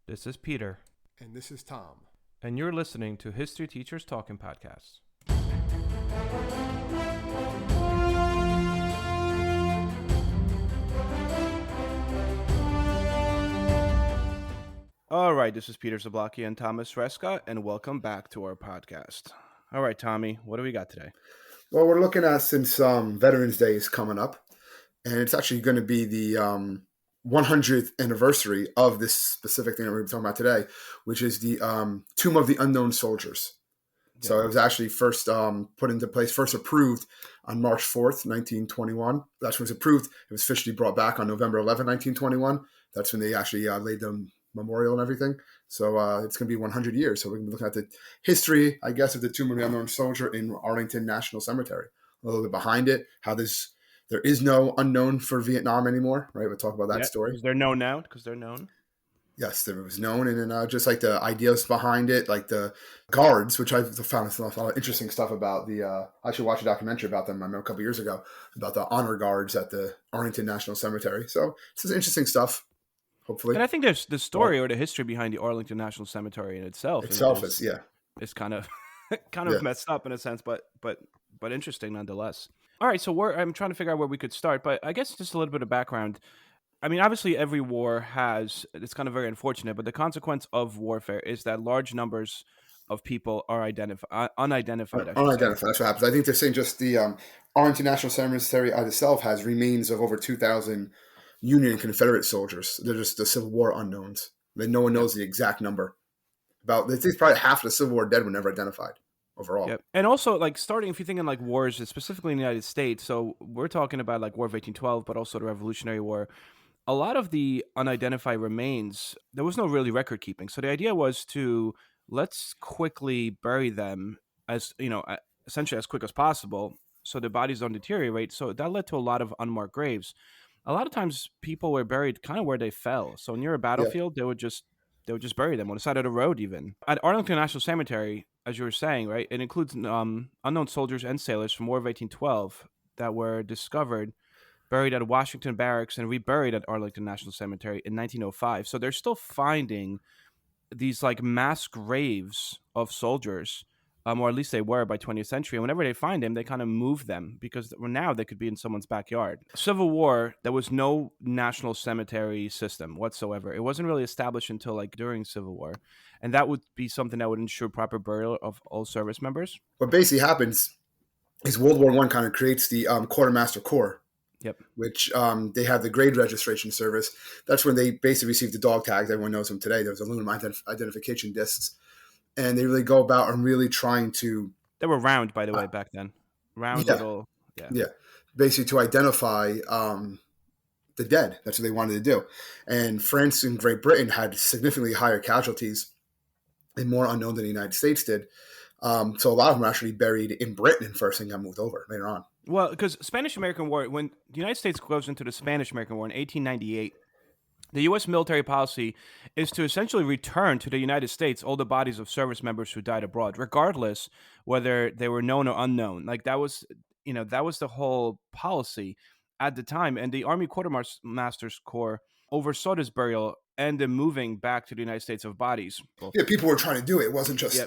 This is Peter. And this is Tom. And you're listening to History Teachers Talking Podcasts. All right, this is Peter Zablocki and Thomas Reska, and welcome back to our podcast. All right, Tommy, what do we got today? Well, we're looking at, since Veterans Day is coming up, and it's actually going to be the 100th anniversary of this specific thing that we're talking about today, which is the Tomb of the Unknown Soldiers. Yeah. So it was actually first put into place, first approved on March 4th, 1921. That's when it was approved. It was officially brought back on November 11th, 1921. That's when they actually laid the memorial and everything. So it's going to be 100 years. So we're going to be looking at the history, I guess, of the Tomb of the Unknown Soldier in Arlington National Cemetery. A little bit behind it, how there is no unknown for Vietnam anymore, right? We'll talk about that story. Because they're known now, because they're known. Yes, there was known, and then just like the ideas behind it, like the guards, which I found a lot of interesting stuff about. I should watch a documentary about them. I remember a couple years ago about the honor guards at the Arlington National Cemetery. So this is interesting stuff. Hopefully, and I think there's the story or the history behind the Arlington National Cemetery in itself. It's kind of messed up in a sense, but interesting nonetheless. All right, so I'm trying to figure out where we could start, but I guess just a little bit of background. I mean, obviously every war it's kind of very unfortunate, but the consequence of warfare is that large numbers of people are unidentified. Unidentified, that's what happens. I think they're saying just the Arlington National Cemetery itself has remains of over 2,000 Union and Confederate soldiers. They're just the Civil War unknowns. No one knows the exact number. They think probably half of the Civil War dead were never identified overall. Yep. And also, like, starting, if you're thinking like wars, specifically in the United States, so we're talking about like War of 1812, but also the Revolutionary War. A lot of the unidentified remains, there was no really record keeping. So the idea was to let's quickly bury them as, essentially as quick as possible so the bodies don't deteriorate. So that led to a lot of unmarked graves. A lot of times people were buried kind of where they fell. So near a battlefield, they would just bury them on the side of the road even. At Arlington National Cemetery, as you were saying, right, it includes unknown soldiers and sailors from War of 1812 that were discovered, buried at Washington Barracks, and reburied at Arlington National Cemetery in 1905. So they're still finding these like mass graves of soldiers, or at least they were by 20th century. And whenever they find them, they kind of move them because now they could be in someone's backyard. Civil War, there was no national cemetery system whatsoever. It wasn't really established until like during Civil War. And that would be something that would ensure proper burial of all service members. What basically happens is World War I kind of creates the Quartermaster Corps. Yep. Which they have the grade registration service. That's when they basically receive the dog tags. Everyone knows them today. There's aluminum identification discs. And they really go about and really trying to... They were round, by the way, back then. Round little... Yeah. Basically to identify the dead. That's what they wanted to do. And France and Great Britain had significantly higher casualties and more unknown than the United States did. So a lot of them were actually buried in Britain first and got moved over later on. Well, because Spanish-American War, when the United States goes into the Spanish-American War in 1898, the U.S. military policy is to essentially return to the United States all the bodies of service members who died abroad, regardless whether they were known or unknown. Like that was the whole policy at the time. And the Army Quartermaster's Corps oversaw this burial and the moving back to the United States of bodies. Yeah, people were trying to do it. It wasn't just...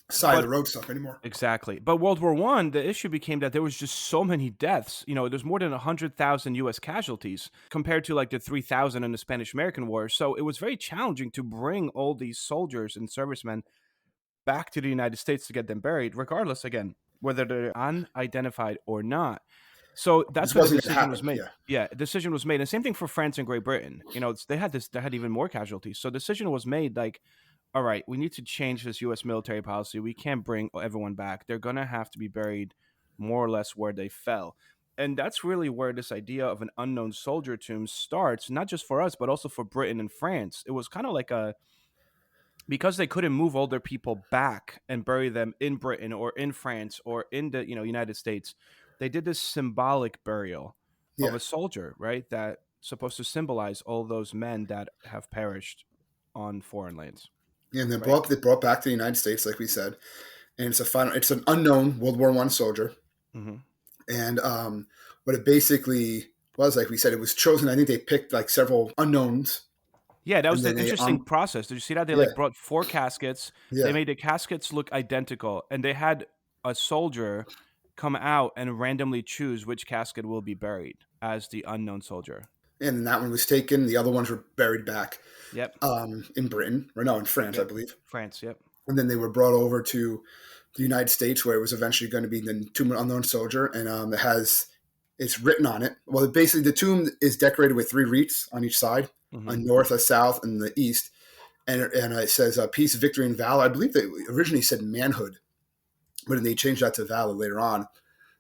side of the road stuff anymore. Exactly. But World War I, the issue became that there was just so many deaths. There's more than 100,000 U.S. casualties compared to like the 3,000 in the Spanish-American War. So it was very challenging to bring all these soldiers and servicemen back to the United States to get them buried, regardless, again, whether they're unidentified or not. So that's why the decision was made. Yeah, a decision was made. And same thing for France and Great Britain. They had even more casualties. So the decision was made like, all right, we need to change this U.S. military policy. We can't bring everyone back. They're going to have to be buried more or less where they fell. And that's really where this idea of an unknown soldier tomb starts, not just for us, but also for Britain and France. It was kind of like because they couldn't move all their people back and bury them in Britain or in France or in the United States, they did this symbolic burial of a soldier, right? That's supposed to symbolize all those men that have perished on foreign lands. And they brought back to the United States, like we said, and it's an unknown World War I soldier. Mm-hmm. And what it basically was, like we said, it was chosen. I think they picked like several unknowns Yeah, that and was then the interesting process. Did you see that? They yeah, like brought 4 caskets. They yeah. made the caskets look identical, and they had a soldier come out and randomly choose which casket will be buried as the unknown soldier. And that one was taken. The other ones were buried back Yep. in Britain, or no, in France, I Yep. believe. France. Yep. And then they were brought over to the United States, where it was eventually going to be the Tomb of the Unknown Soldier, and it's written on it. Well, basically, the tomb is decorated with 3 wreaths on each side, Hmm. on north, a south, and the east, and it says peace, victory, and valor. I believe they originally said manhood, but then they changed that to valor later on.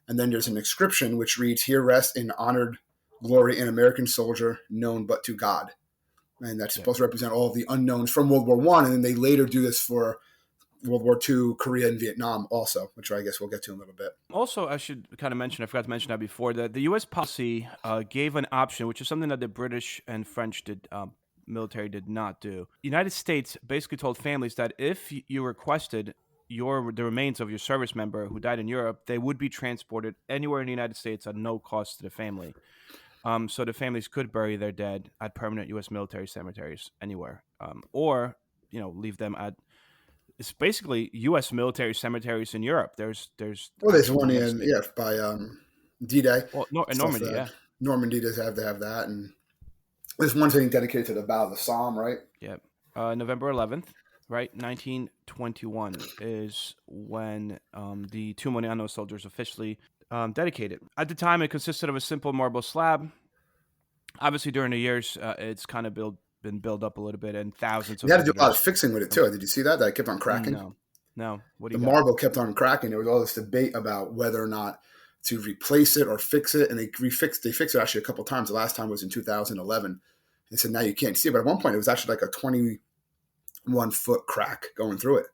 And then there's an inscription which reads, "Here rests in honored glory an American soldier known but to God." And that's Yep. supposed to represent all of the unknowns from World War One. And then they later do this for World War Two, Korea, and Vietnam also, which I guess we'll get to in a little bit. Also, I should kind of mention, I forgot to mention that before, that the U.S. policy gave an option, which is something that the British and French military did not do. United States basically told families that if you requested the remains of your service member who died in Europe, they would be transported anywhere in the United States at no cost to the family. So the families could bury their dead at permanent U.S. military cemeteries anywhere, or leave them at it's basically U.S. military cemeteries in Europe. There's Well, there's actual one United in States. by D-Day Well, in stuff. Normandy, yeah, Normandy does have that, and there's one thing dedicated to the Battle of the Somme, right? yeah. November 11th, right, 1921 is when the Tomb of the Unknown Soldiers officially dedicated. At the time, it consisted of a simple marble slab. Obviously, during the years, it's kind of been built up a little bit, and thousands You of had to do a lot of visitors. fixing with it too. Did you see that? That kept on cracking. No, no. What do The you got? marble kept on cracking. There was all this debate about whether or not to replace it or fix it, and they fixed it actually a couple of times. The last time was in 2011. They said now you can't see it, but at one point it was actually like a 21-foot crack going through it.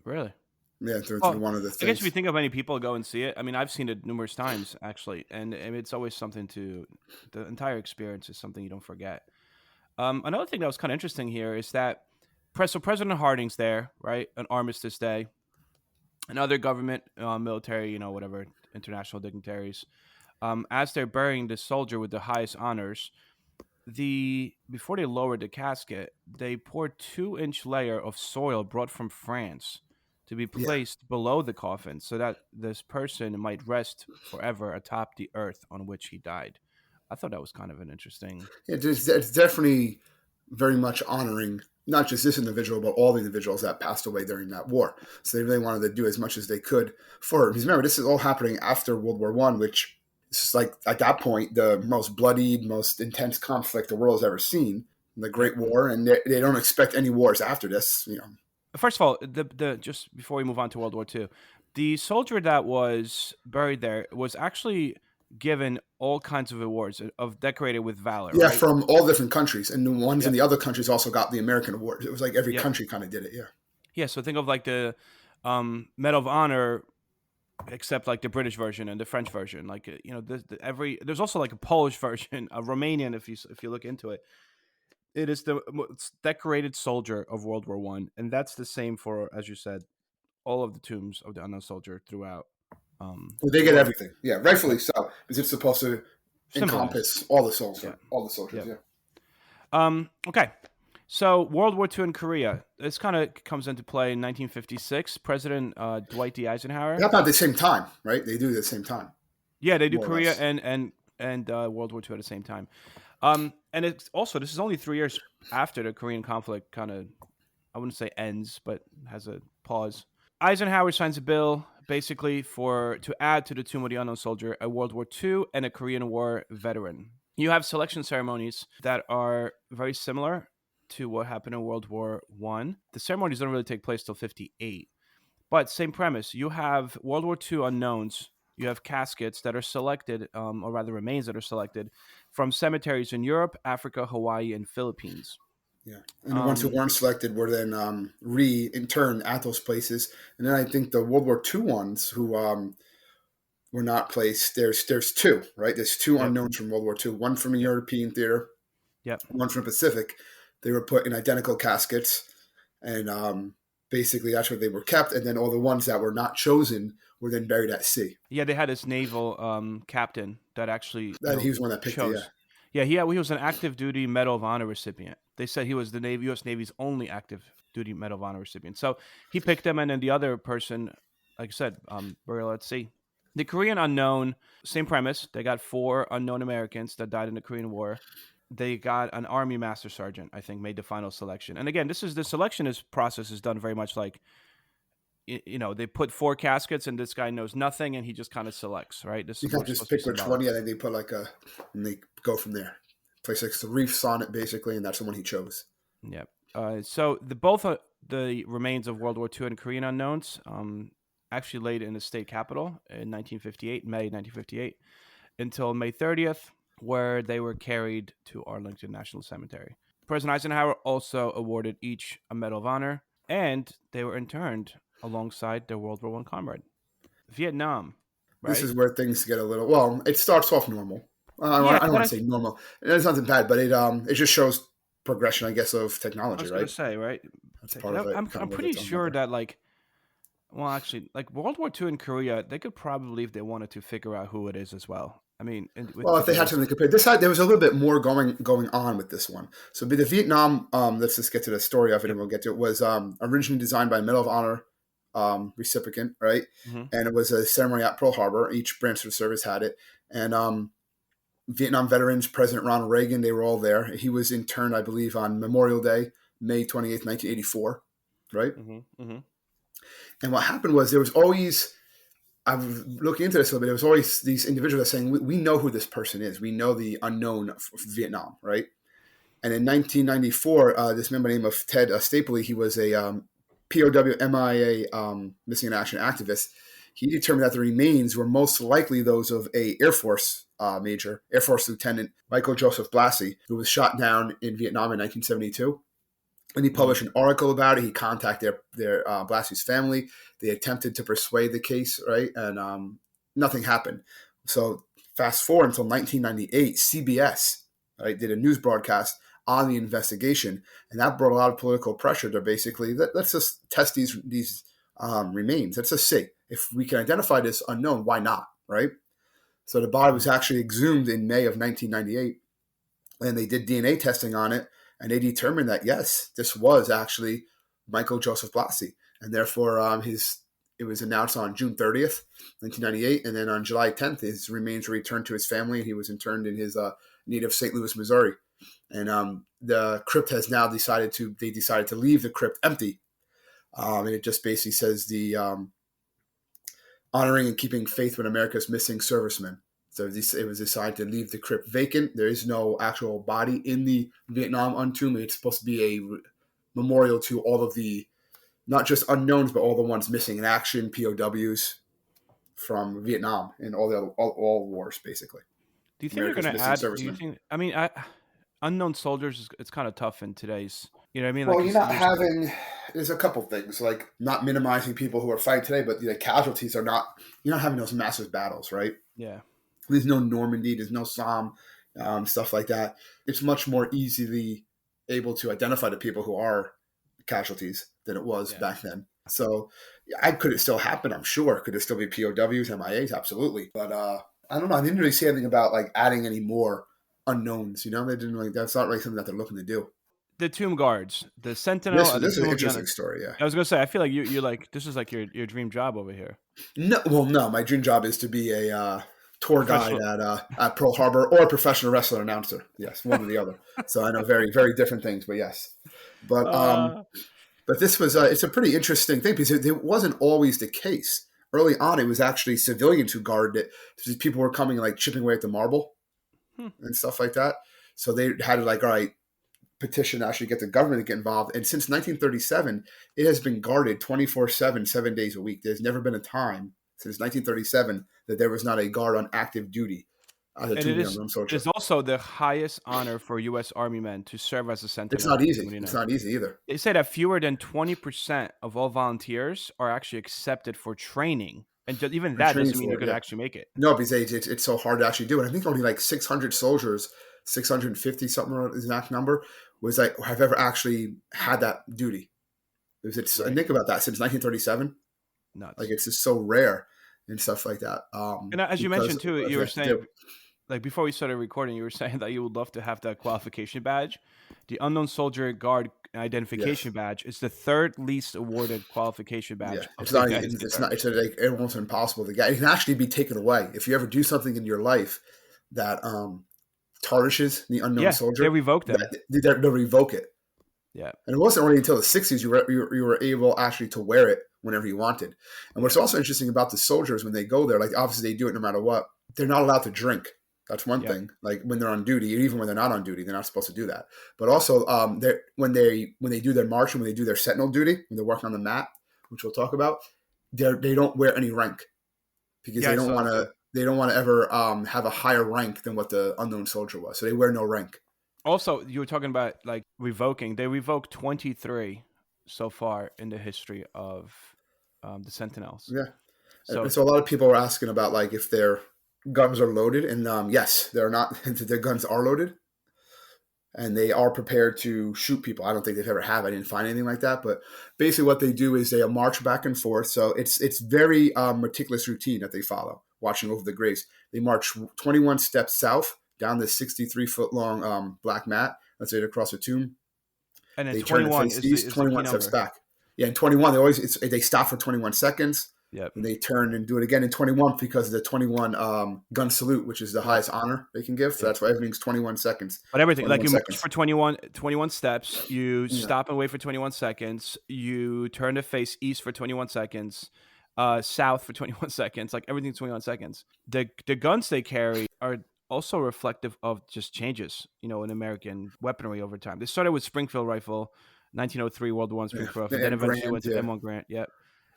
Really? Yeah, through Well, one of the I guess if you things. think of any people go and see it, I mean, I've seen it numerous times actually, and it's always something to the entire experience is something you don't forget. Another thing that was kind of interesting here is that so President Harding's there, right, on Armistice Day, and other government, military, whatever, international dignitaries, as they're burying this soldier with the highest honors. Before they lowered the casket, they poured 2-inch layer of soil brought from France to be Yeah, placed below the coffin so that this person might rest forever atop the earth on which he died. I thought that was kind of an interesting. it's definitely very much honoring not just this individual, but all the individuals that passed away during that war. So they really wanted to do as much as they could for it. Because remember, this is all happening after World War One, which is like at that point the most bloodied, most intense conflict the world has ever seen, the Yep. Great War, and they don't expect any wars after this. First of all, the just before we move on to World War II, the soldier that was buried there was actually given all kinds of awards of decorated with valor, Yeah, right? from all different countries, and the ones in Yep. the other countries also got the American award. It was like every Yep. country kind of did it. Yeah, Yeah. So think of like the Medal of Honor, except like the British version and the French version. Like there's also like a Polish version, a Romanian. If you look into it, it is the most decorated soldier of World War One, and that's the same for, as you said, all of the tombs of the unknown soldier throughout well, they the get world. everything. Yeah, rightfully Yep. so, because it's supposed to Symbolize. encompass all the Yeah. soldiers, all the soldiers. Yep. Yeah. Okay. So World War II in Korea. This kind of comes into play in 1956. President Dwight D. Eisenhower. Not at the same time, right? They do it at the same time, Yeah, they do more or Korea less. and World War II at the same time. And it's also this is only 3 years after the Korean conflict kind of, I wouldn't say ends, but has a pause. Eisenhower signs a bill basically to add to the Tomb of the Unknown Soldier a World War II and a Korean War veteran. You have selection ceremonies that are very similar to what happened in World War One. The ceremonies don't really take place till 58, but same premise. You have World War II unknowns. You have caskets that are selected, or rather remains that are selected from cemeteries in Europe, Africa, Hawaii, and Philippines. Yeah, and the ones who Um, weren't selected were then re-interned at those places. And then I think the World War II ones who were not placed. There's two, right? There's two yep, unknowns from World War II. One from a yep, European theater, yep. one from Pacific. They were put in identical caskets, and basically that's where they were kept. And then all the ones that were not chosen were then buried at sea. Yeah, they had this naval captain that actually, That he was the one that picked it. Yeah, chose. Yeah, he was an active duty Medal of Honor recipient. They said he was the U.S. Navy's only active duty Medal of Honor recipient. So he picked him, and then the other person, like I said, burial at sea. The Korean unknown, same premise. They got 4 unknown Americans that died in the Korean War. They got an Army Master Sergeant, I think, made the final selection. And again, the selection process is done very much like, they put 4 caskets, and this guy knows nothing, and he just kind of selects. Right? This You is can't more just supposed to be pick which symbolic. one. Yeah, then they put and they go from there. Place like the reefs on it basically, and that's the one he chose. Yeah. So both the remains of World War II and Korean unknowns actually laid in the state capitol in 1958, May 1958, until May 30th, where they were carried to Arlington National Cemetery. President Eisenhower also awarded each a Medal of Honor, and they were interned alongside their World War I comrade. Vietnam, This right? is where things get a little. Well, it starts off normal. Yeah, I don't but want to say normal. It's nothing bad, but it just shows progression, I guess, of I technology, was gonna right? say, right? That's part of it, kind I'm of with pretty its own sure number. that well, actually, like World War II in Korea, they could probably, if they wanted to, figure out who it is as well. I mean, with Well, if they had today's, something to compare, this side there was a little bit more going on with this one. So, the Vietnam. Let's just get to the story of it, yep. and we'll get to it. Was originally designed by a Medal of Honor recipient, right? Hmm. And it was a ceremony at Pearl Harbor. Each branch of the service had it, and Vietnam veterans, President Ronald Reagan, they were all there. He was interned, I believe, on Memorial Day, May 28th, 1984, right? Hmm. Hmm. And what happened was there was always, I was looking into this a little bit, there was always these individuals saying, we know who this person is. We know the unknown of Vietnam, right? And in 1994, this man by the name of Ted Stapley, he was a POW MIA missing in action activist. He determined that the remains were most likely those of a Air Force major, Air Force Lieutenant Michael Joseph Blassie, who was shot down in Vietnam in 1972. And he Hmm. published an article about it. He contacted their Blassie's family. They attempted to persuade the case, right? And nothing happened. So fast forward until 1998, CBS, right, did a news broadcast on the investigation, and that brought a lot of political pressure to basically let's just test these remains. Let's just see if we can identify this unknown. Why not, right? So the body was actually exhumed in May of 1998, and they did DNA testing on it, and they determined that yes, this was actually Michael Joseph Blassie, and therefore it was announced on June 30th, 1998, and then on July 10th, his remains were returned to his family, and he was interned in his native St. Louis, Missouri. And the crypt has now decided to leave the crypt empty, and it just basically says the honoring and keeping faith with America's missing servicemen. So it was decided to leave the crypt vacant. There is no actual body in the Vietnam Untomb. It's supposed to be a memorial to all of the, not just unknowns, but all the ones missing in action, POWs from Vietnam and all the other, all wars, basically. Do you think they're America's going to missing add? Do you servicemen. think? I mean, unknown soldiers. It's kind of tough in today's. You know what I mean? Like Well, you, you're not you're. having. There's a couple things like not minimizing people who are fighting today, but the casualties are not. You're not having those massive battles, right? Yeah. There's no Normandy, there's no Somme, stuff like that. It's much more easily able to identify the people who are casualties than it was Yeah. back then. So, could it still happen? I'm sure. Could it still be POWs, MIAs? Absolutely. But I don't know. I didn't really see anything about like adding any more unknowns. They didn't really. That's not really something that they're looking to do. The tomb guards, the sentinel This at the this is tomb an of the interesting story. Yeah. I was gonna say, I feel like you're like this is like your dream job over here. No, well, no. My dream job is to be a tour guide Professional. at Pearl Harbor or a professional wrestler announcer. Yes, one or the other. So I know very very different things, but yes. But Uh, but this was it's a pretty interesting thing because it wasn't always the case. Early on, it was actually civilians who guarded it. These people were coming like chipping away at the marble hmm. and stuff like that. So they had to like, all right, petition to actually get the government to get involved. And since 1937, it has been guarded 24/7, 7 days a week. There's never been a time since 1937 that there was not a guard on active duty as a And it two-year is unarmed it soldier. is also the highest honor for U.S. Army men to serve as a It's sentinel not at the Tomb easy. of the It's Unknown. not easy either. They say that fewer than 20% of all volunteers are actually accepted for training, and even And that training doesn't mean you're for it, going to yeah. actually make it. No, because it's so hard to actually do it. I think only like 600 soldiers, 650 something or exact number, was like have ever actually had that duty. I Right? think about that since 1937. Like Nuts. it's just so rare and stuff like that. And as you Because mentioned too, of you were you have to saying do. like before we started recording, you were saying that you would love to have that qualification badge. The Unknown Soldier Guard Yes. identification badge is the third least awarded qualification Yeah, badge of it's the not. United States It's not. Army. It's like almost impossible to get. It can actually be taken away if you ever do something in your life that tarnishes the unknown Yeah, they soldier. revoked them. That they'll revoke it. Yeah, And it wasn't really until the 60s you were able actually to wear it whenever you wanted. And what's yeah, also interesting about the soldiers when they go there, like obviously they do it no matter what. They're not allowed to drink. That's one yep. thing. Like when they're on duty, even when they're not on duty, they're not supposed to do that. But also, when they do their march and when they do their sentinel duty, when they're working on the mat, which we'll talk about, they don't wear any rank because Yeah, I saw that too. they don't want to ever have a higher rank than what the unknown soldier was. So they wear no rank. Also, you were talking about like revoking. They revoked 23 so far in the history of the Sentinels. Yeah. And So so a lot of people are asking about like if their guns are loaded, and yes, they're not. Their guns are loaded, and they are prepared to shoot people. I don't think they've ever have. I didn't find anything like that. But basically, what they do is they march back and forth. So it's very meticulous routine that they follow. Watching over the graves, they march 21 steps south down the 63-foot long black mat. Let's say across the tomb. and then They turn and 21 face is the east. is the key 21 steps number. back. Yeah, in 21 they stop for 21 seconds. Yep. And they turn and do it again in 21 because of the 21 gun salute, which is the Yep. highest honor they can give. So Yep. that's why everything's 21 seconds. But everything, like 21 you march seconds. for 21 steps, you Yeah. stop and wait for 21 seconds, you turn to face east for 21 seconds, south for 21 seconds, like everything's 21 seconds. The guns they carry are also reflective of just changes, in American weaponry over time. They started with Springfield rifle, 1903 World War I Yeah. Springfield rifle, then And eventually Grand, went to yeah. M1 Grant, yep,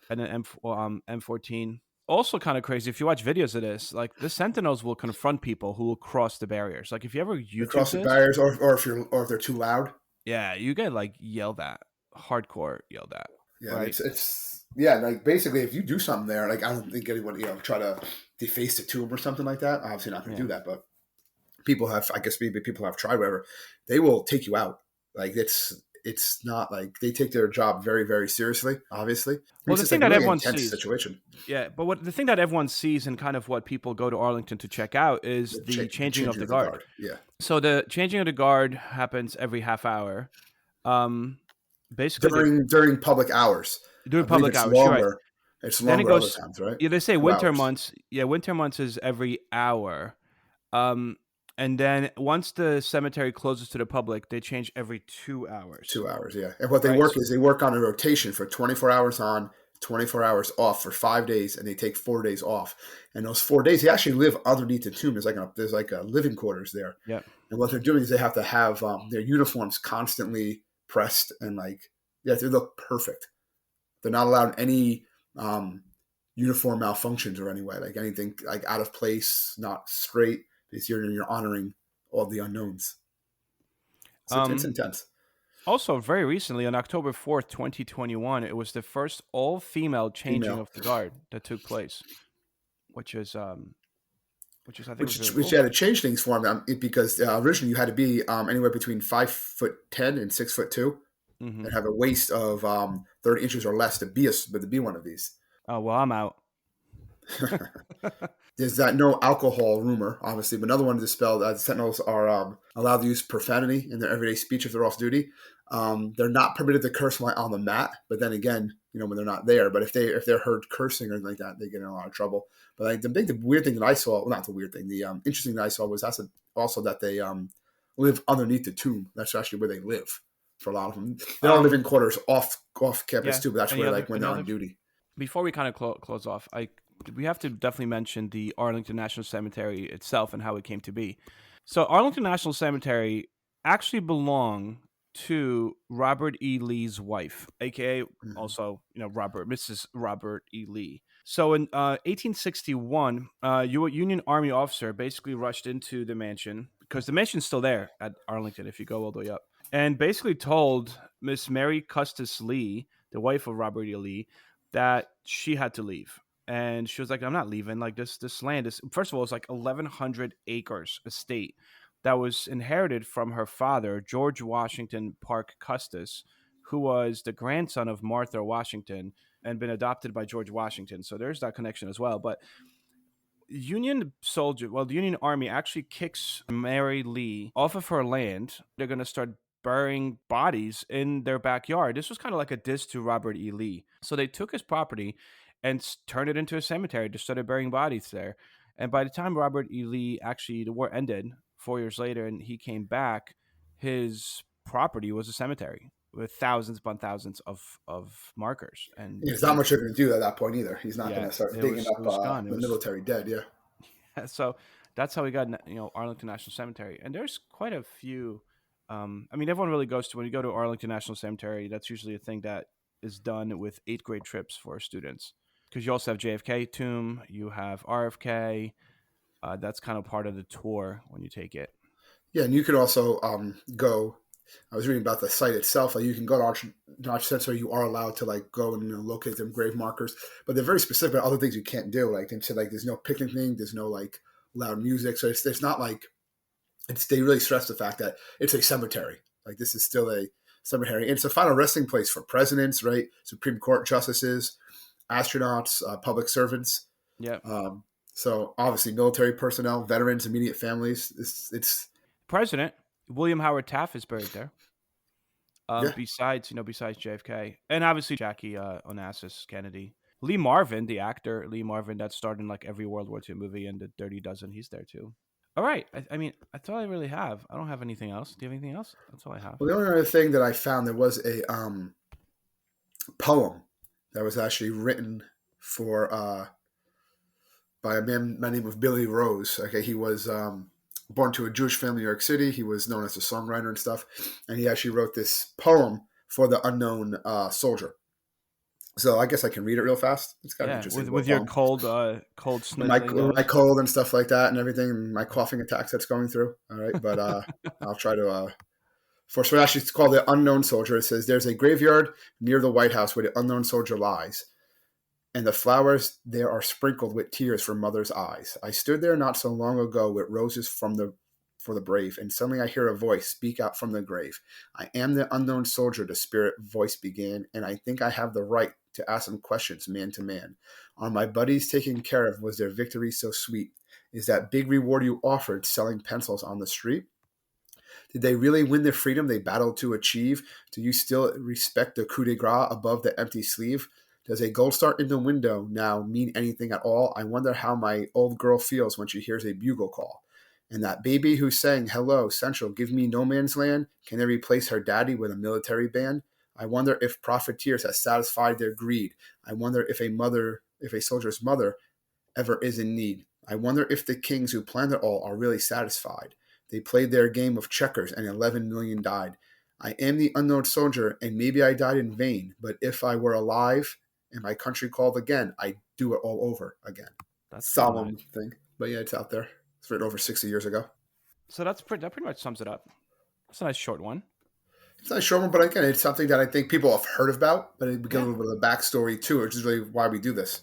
and then M14. Also kind of crazy if you watch videos of this, like the Sentinels will confront people who will cross the barriers. Like if you ever YouTube Across the this, barriers, or if they're too loud. yeah, you get like yelled at, hardcore yelled at, Yeah, right? it's yeah, like basically if you do something there, like I don't think anyone, try to deface the tomb or something like that. Obviously not gonna Yeah. do that, but people have, I guess maybe people have tried whatever, they will take you out. Like it's not like they take their job very, very seriously, obviously. Well, Makes the it thing like a that really everyone intense sees, situation. yeah, but what the thing that everyone sees and kind of what people go to Arlington to check out is the The changing of changing the of the guard. guard. Yeah. So the changing of the guard happens every half hour. Um, basically, the During public hours. during I believe public it's hours. You're right. longer. It's Then it longer other goes. times, right? Yeah, they say 2 winter hours. months. Yeah, winter months is every hour. Um, and then once the cemetery closes to the public, they change every 2 hours. 2 hours, yeah. And what they Right. work is they work on a rotation for 24 hours on, 24 hours off for 5 days, and they take 4 days off. And those 4 days, they actually live underneath the tomb. There's like a living quarters there. Yep. And what they're doing is they have to have their uniforms constantly pressed and they look perfect. They're not allowed any uniform malfunctions or any way, like anything like out of place, not straight. Because you're honoring all the unknowns. It's Um, intense. Also, very recently, on October 4th, 2021, it was the first all-female changing Female, of the guard that took place, which is I think was really which cool. had to change things for them because originally you had to be anywhere between 5'10" and 6'2" Hmm. and have a waist of 30 inches or less to be one of these. Oh well, I'm out. There's that no alcohol rumor, obviously, but another one dispelled. Sentinels are allowed to use profanity in their everyday speech if they're off duty. They're not permitted to curse while on the mat, but then again, when they're not there. But if they're heard cursing or anything like that, they get in a lot of trouble. But like the weird thing that I saw, well, not the weird thing, the interesting thing that I saw was also that they live underneath the tomb. That's actually where they live for a lot of them. There are living quarters off campus Yeah. too, but that's Any where other? when Any they're other? on duty. Before we kind of close off, we have to definitely mention the Arlington National Cemetery itself and how it came to be. So Arlington National Cemetery actually belonged to Robert E. Lee's wife, aka Mhm. also Mrs. Robert E. Lee. So in 1861, Union Army officer basically rushed into the mansion because the mansion's still there at Arlington if you go all the way up, and basically told Miss Mary Custis Lee, the wife of Robert E. Lee, that she had to leave. And she was like, I'm not leaving. Like this land is, first of all, it's like 1,100 acres estate that was inherited from her father, George Washington Parke Custis, who was the grandson of Martha Washington and been adopted by George Washington. So there's that connection as well. But the Union Army actually kicks Mary Lee off of her land. They're going to start burying bodies in their backyard. This was kind of like a diss to Robert E. Lee. So they took his property and turned it into a cemetery. Just started burying bodies there. And by the time Robert E. Lee actually, the war ended 4 years later and he came back, his property was a cemetery with thousands upon thousands of markers. And There's not much you're going to do at that point either. He's not going yeah, to start it digging was up gone. the military dead. Yeah. So that's how we got, Arlington National Cemetery. And there's quite a few. Everyone really goes to, when you go to Arlington National Cemetery, that's usually a thing that is done with 8th grade trips for students. Because you also have JFK tomb, you have RFK. That's kind of part of the tour when you take it. Yeah, and you could also go. I was reading about the site itself. Like you can go to Arlington Cemetery. You are allowed to like go and locate them grave markers, but they're very specific about other things you can't do. Like they said, like there's no picnicking, there's no like loud music. So it's not like they really stress the fact that it's a cemetery. Like this is still a cemetery. And it's a final resting place for presidents, right? Supreme Court justices, astronauts, public servants. Yeah. So obviously military personnel, veterans, immediate families. It's President William Howard Taft is buried there. Yeah. Besides JFK, and obviously Jackie Onassis Kennedy. Lee Marvin, the actor Lee Marvin, that starred in like every World War II movie and the Dirty Dozen, he's there too. All right. I mean, that's all I really have. I don't have anything else. Do you have anything else? That's all I have. Well, the only other thing that I found, there was a poem that was actually written for by a man by the name of Billy Rose. Okay, he was born to a Jewish family in New York City. He was known as a songwriter and stuff, and he actually wrote this poem for the unknown soldier. So I guess I can read it real fast. It's kind of interesting. With your cold sniffling, my cold and stuff like that and everything, and my coughing attacks that's going through. All right, but I'll try to. For so actually, it's called the Unknown Soldier. It says, "There's a graveyard near the White House where the unknown soldier lies, and the flowers there are sprinkled with tears from mother's eyes. I stood there not so long ago with roses for the brave, and suddenly I hear a voice speak out from the grave. I am the unknown soldier," the spirit voice began, "and I think I have the right to ask some questions man to man. Are my buddies taken care of? Was their victory so sweet? Is that big reward you offered selling pencils on the street? Did they really win the freedom they battled to achieve? Do you still respect the coup de grace above the empty sleeve? Does a gold star in the window now mean anything at all? I wonder how my old girl feels when she hears a bugle call. And that baby who sang, 'Hello, Central, give me no man's land,' can they replace her daddy with a military band? I wonder if profiteers have satisfied their greed. I wonder if a soldier's mother ever is in need. I wonder if the kings who planned it all are really satisfied. They played their game of checkers and 11 million died. I am the unknown soldier, and maybe I died in vain, but if I were alive and my country called again, I'd do it all over again." That's solemn thing. But yeah, it's out there. It's written over 60 years ago. So that pretty much sums it up. It's a nice short one. It's not a short one, but again, it's something that I think people have heard about, but it gives a little bit of the backstory too, which is really why we do this.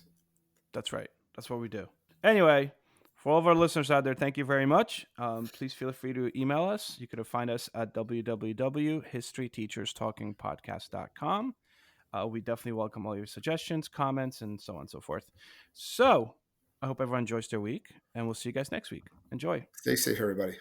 That's right. That's what we do. Anyway, for all of our listeners out there, thank you very much. Please feel free to email us. You can find us at www.historyteacherstalkingpodcast.com. We definitely welcome all your suggestions, comments, and so on and so forth. So I hope everyone enjoys their week, and we'll see you guys next week. Enjoy. Stay safe, everybody.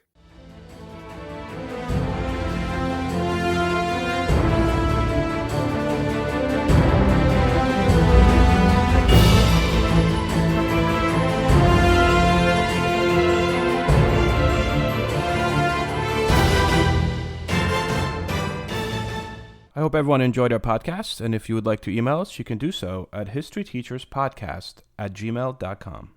I hope everyone enjoyed our podcast, and if you would like to email us, you can do so at historyteacherspodcast@gmail.com.